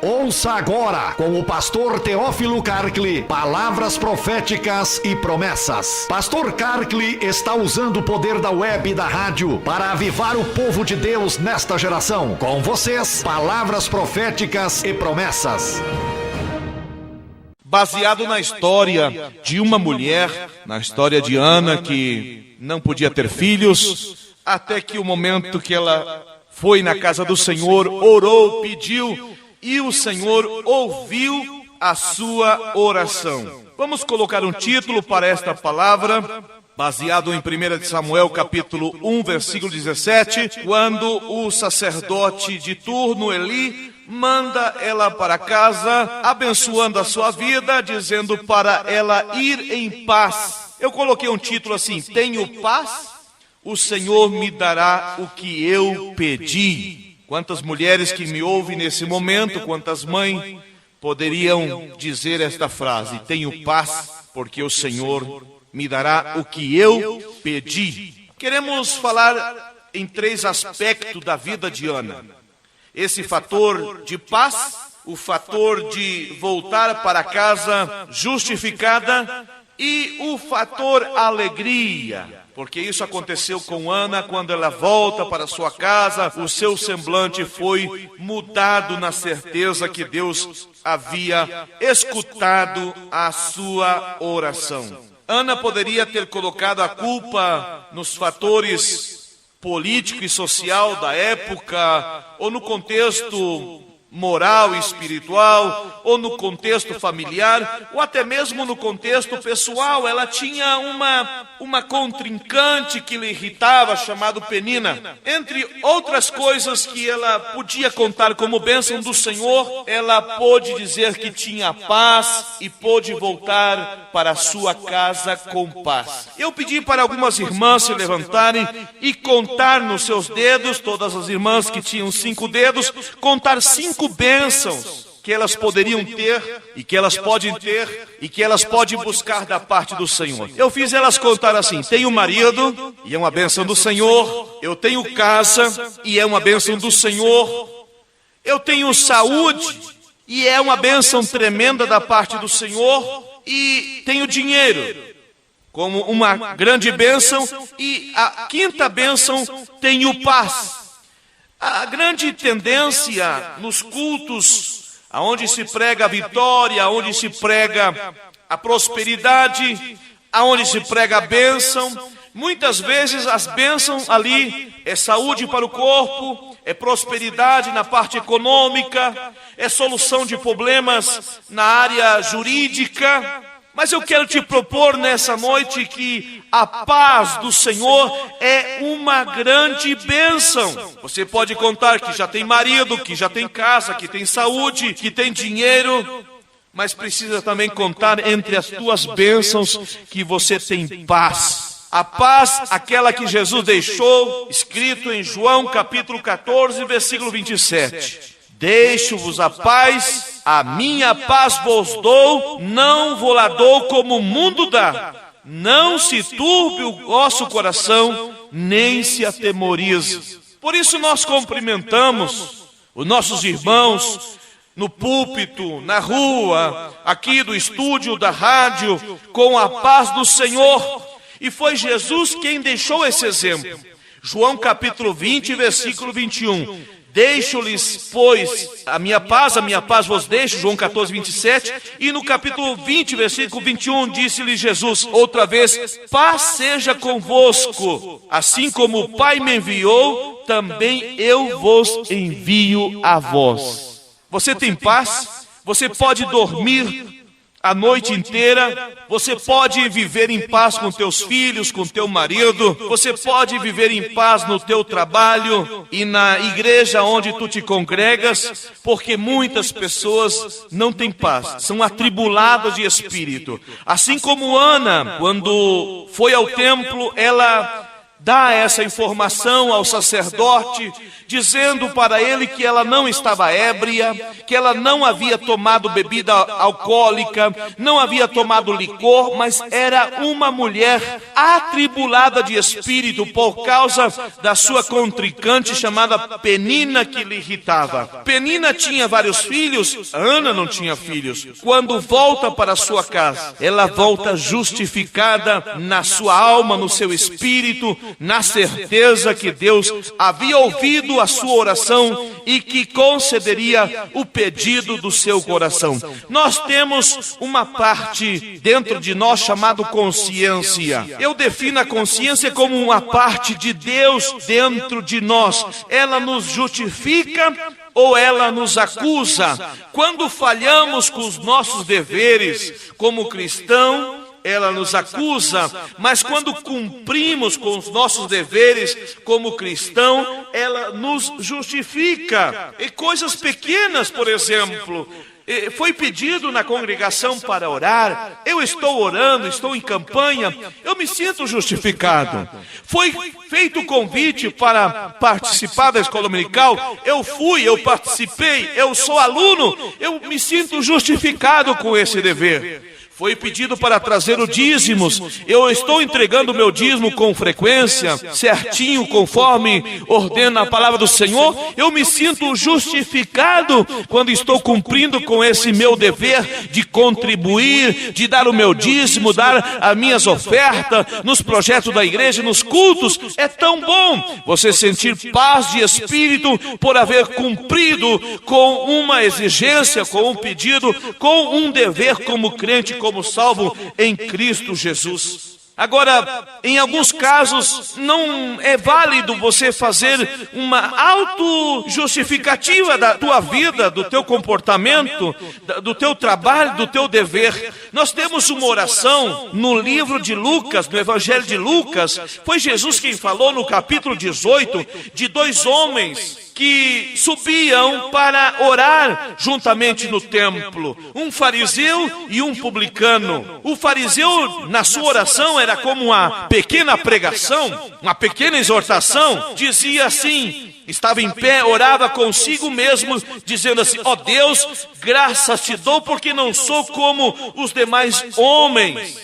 Ouça agora, com o pastor Teófilo Karkli, palavras proféticas e promessas. Pastor Karkli está usando o poder da web e da rádio para avivar o povo de Deus nesta geração. Com vocês, palavras proféticas e promessas. Baseado na história de uma mulher, na história de Ana, que não podia ter filhos, até que o momento que ela foi na casa do Senhor, orou, pediu, e o Senhor ouviu a sua oração. Vamos colocar um título para esta palavra, baseado em 1 Samuel capítulo 1, versículo 17, quando o sacerdote de turno, Eli, manda ela para casa, abençoando a sua vida, dizendo para ela ir em paz. Eu coloquei um título assim: tenho paz, o Senhor me dará o que eu pedi. Quantas mulheres que me ouvem nesse momento, quantas mães poderiam dizer esta frase: tenho paz, porque o Senhor me dará o que eu pedi. Queremos falar em 3 aspectos da vida de Ana. Esse fator de paz, o fator de voltar para casa justificada e o fator alegria. Porque isso aconteceu com Ana quando ela volta para sua casa, o seu semblante foi mudado na certeza que Deus havia escutado a sua oração. Ana poderia ter colocado a culpa nos fatores político e social da época, ou no contexto moral e espiritual, ou no contexto familiar, ou até mesmo no contexto pessoal. Ela tinha uma contrincante que lhe irritava, chamado Penina. Entre outras coisas que ela podia contar como bênção do Senhor, ela pôde dizer que tinha paz e pôde voltar para a sua casa com paz. Eu pedi para algumas irmãs se levantarem e contar nos seus dedos, todas as irmãs que tinham 5 dedos, contar 5 bênçãos que elas poderiam ter e que elas podem ter e que elas podem buscar da parte do Senhor. Eu fiz elas contar assim: tenho marido e é uma bênção do Senhor, eu tenho casa e é uma bênção do Senhor, eu tenho saúde e é uma bênção tremenda da parte do Senhor, e tenho dinheiro como uma grande bênção, e a 5ª bênção, tenho paz. A grande tendência nos cultos, aonde se prega a vitória, aonde se prega a prosperidade, aonde se prega a bênção, muitas vezes as bênçãos ali é saúde para o corpo, é prosperidade na parte econômica, é solução de problemas na área jurídica. Mas eu quero te propor nessa noite que a paz do Senhor é uma grande bênção. Você pode contar que já tem marido, que já tem casa, que tem saúde, que tem dinheiro, mas precisa também contar entre as tuas bênçãos que você tem paz. A paz, aquela que Jesus deixou, escrito em João capítulo 14, versículo 27. Deixo-vos a paz, a minha paz vos dou, não vou lá dou como o mundo dá. Não se turbe o vosso coração, nem se atemorize. Por isso nós cumprimentamos os nossos irmãos no púlpito, na rua, aqui do estúdio da rádio, com a paz do Senhor. E foi Jesus quem deixou esse exemplo. João capítulo 20, versículo 21. Deixo-lhes, pois, a minha paz vos deixo, João 14, 27, e no capítulo 20, versículo 21, disse-lhe Jesus, outra vez, paz seja convosco, assim como o Pai me enviou, também eu vos envio a vós. Você tem paz? Você pode dormir a noite inteira, você pode viver em paz com teus filhos, com teu marido, você pode viver em paz no teu trabalho e na igreja onde tu te congregas, porque muitas pessoas não têm paz, são atribuladas de espírito. Assim como Ana, quando foi ao templo, ela dá essa informação ao sacerdote, dizendo para ele que ela não estava ébria, que ela não havia tomado bebida alcoólica, não havia tomado licor, mas era uma mulher atribulada de espírito por causa da sua contrincante chamada Penina, que lhe irritava. Penina tinha vários filhos, Ana não tinha filhos. Quando volta para sua casa, ela volta justificada na sua alma, no seu espírito, na certeza que Deus havia ouvido a sua oração e que concederia o pedido do seu coração. Nós temos uma parte dentro de nós chamada consciência. Eu defino a consciência como uma parte de Deus dentro de nós. Ela nos justifica ou ela nos acusa. Quando falhamos com os nossos deveres como cristão, ela nos acusa, mas quando cumprimos com os nossos deveres como cristão, ela nos justifica. E coisas pequenas, por exemplo, foi pedido na congregação para orar, eu estou orando, estou em campanha, eu me sinto justificado. Foi feito o convite para participar da escola dominical, eu fui, eu participei, eu sou aluno, eu me sinto justificado com esse dever. Foi pedido para trazer o dízimos, eu estou entregando o meu dízimo com frequência, certinho, conforme ordena a palavra do Senhor. Eu me sinto justificado quando estou cumprindo com esse meu dever de contribuir, de dar o meu dízimo, dar as minhas ofertas nos projetos da igreja, nos cultos. É tão bom você sentir paz de espírito por haver cumprido com uma exigência, com um pedido, com um dever como crente, como salvo em Cristo Jesus. Agora, em alguns casos, não é válido você fazer uma auto-justificativa da tua vida, do teu comportamento, do teu trabalho, do teu dever. Nós temos uma oração no livro de Lucas, no Evangelho de Lucas. Foi Jesus quem falou no capítulo 18 de dois homens que subiam para orar juntamente no templo, um fariseu e um publicano. O fariseu, na sua oração, era como uma pequena pregação, uma pequena exortação, dizia assim, estava em pé, orava consigo mesmo, dizendo assim: ó Deus, graças te dou porque não sou como os demais homens,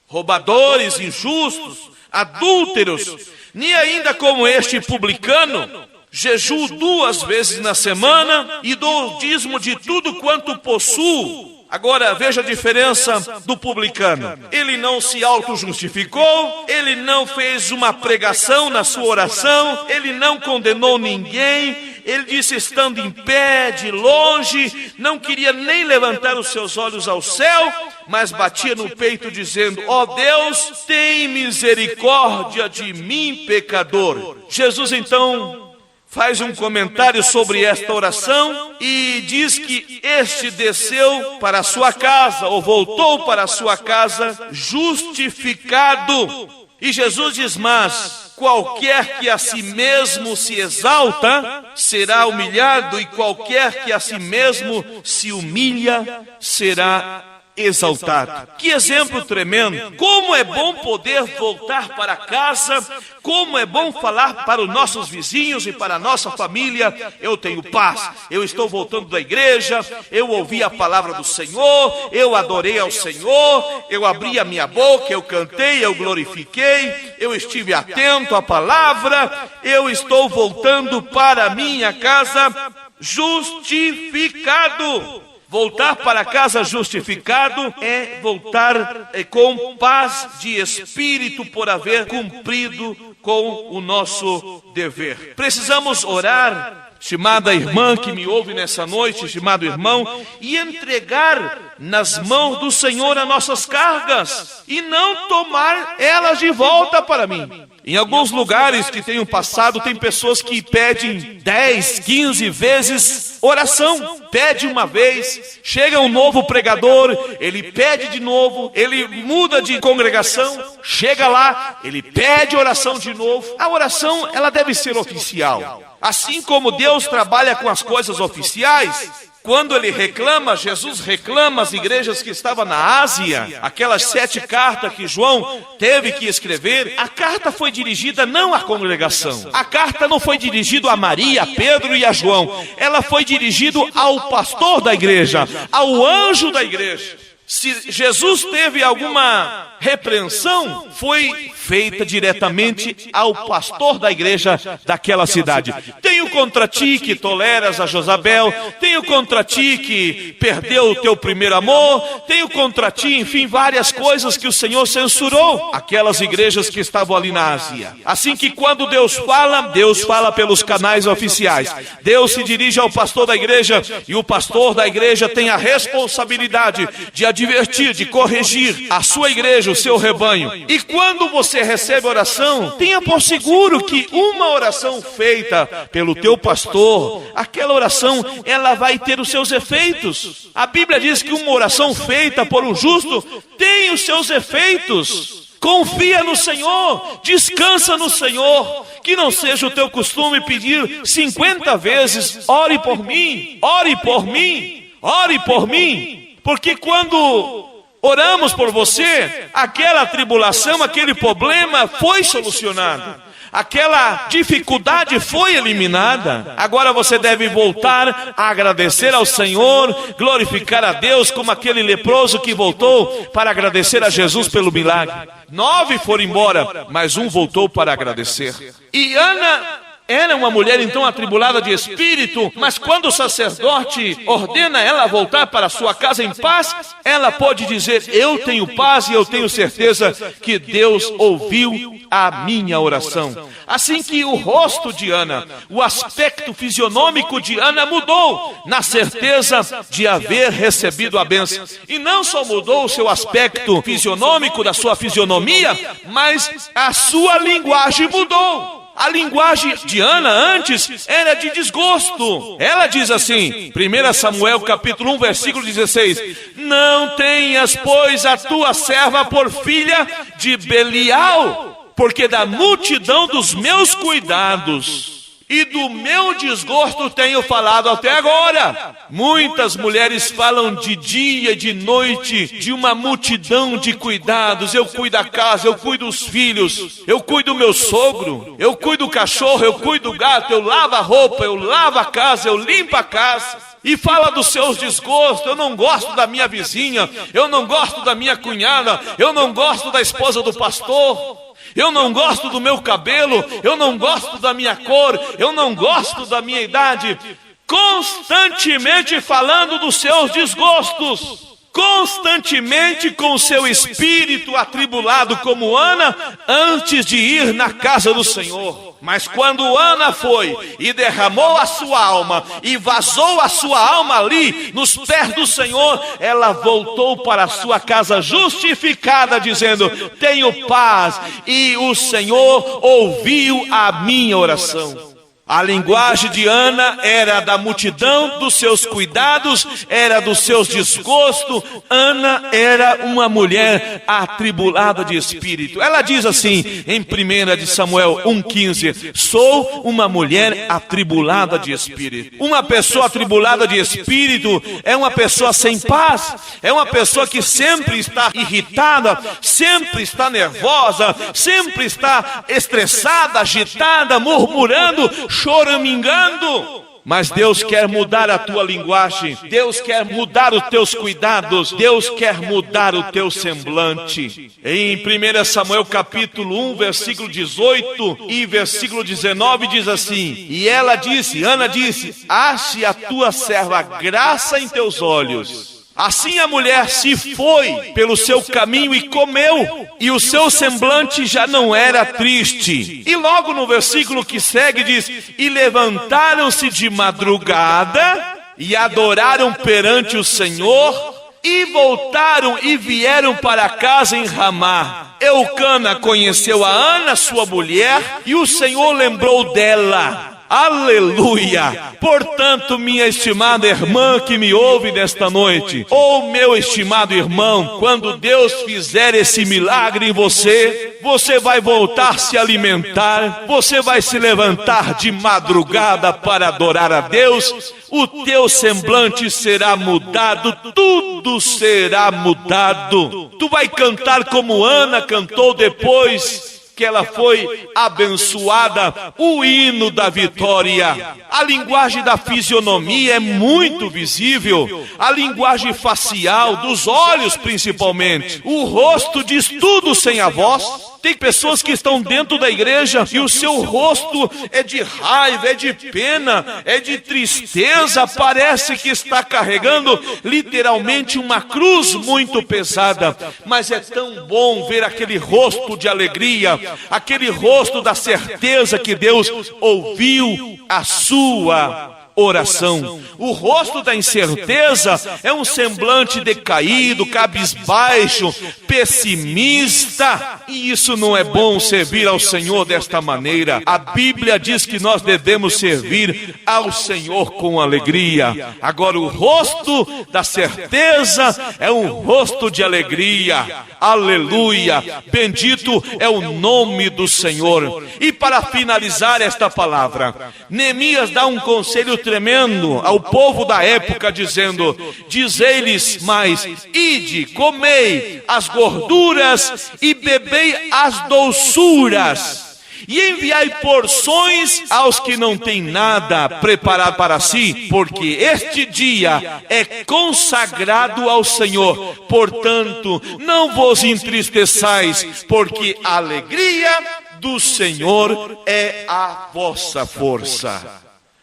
roubadores, injustos, adúlteros, nem ainda como este publicano. Jejuo 2 vezes na semana e dou o dízimo de tudo quanto possuo. Agora veja a diferença do publicano. Ele não se auto-justificou, ele não fez uma pregação na sua oração, ele não condenou ninguém, ele disse estando em pé, de longe, não queria nem levantar os seus olhos ao céu, mas batia no peito dizendo: ó Deus, tem misericórdia de mim, pecador. Jesus então faz um comentário sobre esta oração e diz que este desceu para a sua casa, ou voltou para a sua casa, justificado. E Jesus diz: mas qualquer que a si mesmo se exalta, será humilhado, e qualquer que a si mesmo se humilha, será exaltado. Que exemplo tremendo! Como é bom poder voltar para casa, como é bom falar para os nossos vizinhos e para a nossa família: eu tenho paz, eu estou voltando da igreja, eu ouvi a palavra do Senhor, eu adorei ao Senhor, eu abri a minha boca, eu cantei, eu glorifiquei, eu estive atento à palavra, eu estou voltando para a minha casa justificado. Voltar para casa justificado é voltar com paz de espírito por haver cumprido com o nosso dever. Precisamos orar, estimada irmã que me ouve nessa noite, estimado irmão, e entregar nas mãos do Senhor as nossas cargas e não tomar elas de volta para mim. Em alguns lugares que tenho passado, tem pessoas que pedem 10, 15 vezes oração. Pede uma vez, chega um novo pregador, ele pede de novo, ele muda de congregação, chega lá, ele pede oração de novo. A oração, ela deve ser oficial. Assim como Deus trabalha com as coisas oficiais, quando ele reclama, Jesus reclama as igrejas que estavam na Ásia, aquelas 7 cartas que João teve que escrever, a carta foi dirigida não à congregação. A carta não foi dirigida a Maria, a Pedro e a João. Ela foi dirigida ao pastor da igreja, ao anjo da igreja. Se Jesus teve alguma repreensão, foi feita diretamente ao pastor da igreja daquela cidade. Tenho contra ti que toleras a Jezabel, tenho contra ti que perdeu o teu primeiro amor, tenho contra ti, enfim, várias coisas que o Senhor censurou aquelas igrejas que estavam ali na Ásia. Assim que quando Deus fala pelos canais oficiais. Deus se dirige ao pastor da igreja e o pastor da igreja tem a responsabilidade de advertir, de corrigir a sua igreja, o seu rebanho. E quando você recebe oração, tenha por seguro que uma oração feita pelo teu pastor, aquela oração, ela vai ter os seus efeitos. A Bíblia diz que uma oração feita por um justo tem os seus efeitos. Confia no Senhor, descansa no Senhor, que não seja o teu costume pedir 50 vezes, ore por mim, ore por mim, ore por mim. Porque quando oramos por você, aquela tribulação, aquele problema foi solucionado. Aquela dificuldade foi eliminada. Agora você deve voltar a agradecer ao Senhor, glorificar a Deus como aquele leproso que voltou para agradecer a Jesus pelo milagre. 9 foram embora, mas um voltou para agradecer. E Ana era uma mulher então atribulada de espírito, mas quando o sacerdote ordena ela voltar para sua casa em paz, ela pode dizer: eu tenho paz e eu tenho certeza que Deus ouviu a minha oração. Assim que o rosto de Ana, o aspecto fisionômico de Ana mudou, na certeza de haver recebido a bênção. E não só mudou o seu aspecto fisionômico, da sua fisionomia, mas a sua linguagem mudou. A linguagem de Ana antes era de desgosto. Ela diz assim, 1 Samuel capítulo 1, versículo 16: não tenhas, pois, a tua serva por filha de Belial, porque da multidão dos meus cuidados e do meu desgosto tenho falado até agora. Muitas mulheres falam de dia e de noite, de uma multidão de cuidados. Eu cuido da casa, eu cuido dos filhos, eu cuido do meu sogro, eu cuido do cachorro, eu cuido do gato, eu lavo a roupa, eu lavo a casa, eu limpo a casa. E fala dos seus desgostos: eu não gosto da minha vizinha, eu não gosto da minha cunhada, eu não gosto da esposa do pastor, eu não gosto do meu cabelo, eu não gosto da minha cor, eu não gosto da minha idade. Constantemente falando dos seus desgostos, constantemente com o seu espírito atribulado como Ana, antes de ir na casa do Senhor. Mas quando Ana foi e derramou a sua alma e vazou a sua alma ali nos pés do Senhor, ela voltou para a sua casa justificada, dizendo: tenho paz, e o Senhor ouviu a minha oração. A linguagem de Ana era da multidão dos seus cuidados, era dos seus desgostos. Ana era uma mulher atribulada de espírito. Ela diz assim em 1 Samuel 1,15: sou uma mulher atribulada de espírito. Uma pessoa atribulada de espírito é uma pessoa sem paz, é uma pessoa que sempre está irritada, sempre está nervosa, sempre está estressada, agitada, murmurando, choramingando. Mas Deus quer mudar a tua linguagem, Deus quer mudar os teus cuidados, Deus quer mudar o teu semblante. Em 1 Samuel capítulo 1, versículo 18 e versículo 19 diz assim: e ela disse, Ana disse: ache a tua serva graça em teus olhos. Assim a mulher se foi pelo seu caminho e comeu, e o seu semblante já não era triste. E logo no versículo que segue diz: e levantaram-se de madrugada e adoraram perante o Senhor, e voltaram e vieram para casa em Ramá. Eucana conheceu a Ana, sua mulher, e o Senhor lembrou dela. Aleluia! Portanto, minha estimada irmã que me ouve nesta noite, ou meu estimado irmão, quando Deus fizer esse milagre em você, você vai voltar a se alimentar, você vai se levantar de madrugada para adorar a Deus, o teu semblante será mudado, tudo será mudado. Tu vai cantar como Ana cantou depois que ela foi abençoada, o hino da vitória. A linguagem da fisionomia é muito visível, a linguagem facial, dos olhos principalmente. O rosto diz tudo sem a voz. Tem pessoas que estão dentro da igreja e o seu rosto é de raiva, é de pena, é de tristeza, parece que está carregando literalmente uma cruz muito pesada, mas é tão bom ver aquele rosto de alegria, aquele rosto da certeza que Deus ouviu a sua oração. O rosto da incerteza é um semblante decaído, cabisbaixo, pessimista, e isso não é bom servir ao Senhor desta maneira. A Bíblia diz que nós devemos servir ao Senhor com alegria. Agora, o rosto da certeza é um rosto de alegria. Aleluia! Bendito é o nome do Senhor. E para finalizar esta palavra, Neemias dá um conselho tremendo ao povo da época, dizendo: dizei-lhes mais, ide, comei as gorduras e bebei as doçuras, e enviai porções aos que não têm nada preparado para si, porque este dia é consagrado ao Senhor. Portanto, não vos entristeçais, porque a alegria do Senhor é a vossa força.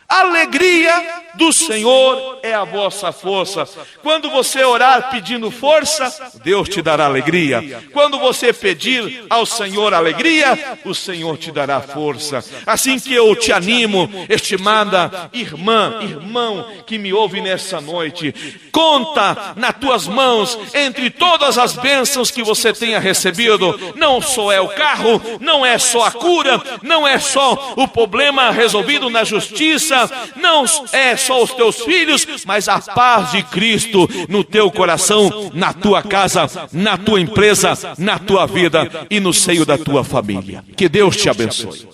A alegria do Senhor é a vossa força. Quando você orar pedindo força, Deus te dará alegria. Quando você pedir ao Senhor alegria, o Senhor te dará força. Assim que eu te animo, estimada irmã, irmão que me ouve nessa noite, conta nas tuas mãos, entre todas as bênçãos que você tenha recebido, não só é o carro, não é só a cura, não é só o problema resolvido na justiça, não é só os teus filhos, mas a paz de Cristo no teu coração, na tua casa, na tua empresa, na tua vida e no seio da tua família. Que Deus te abençoe.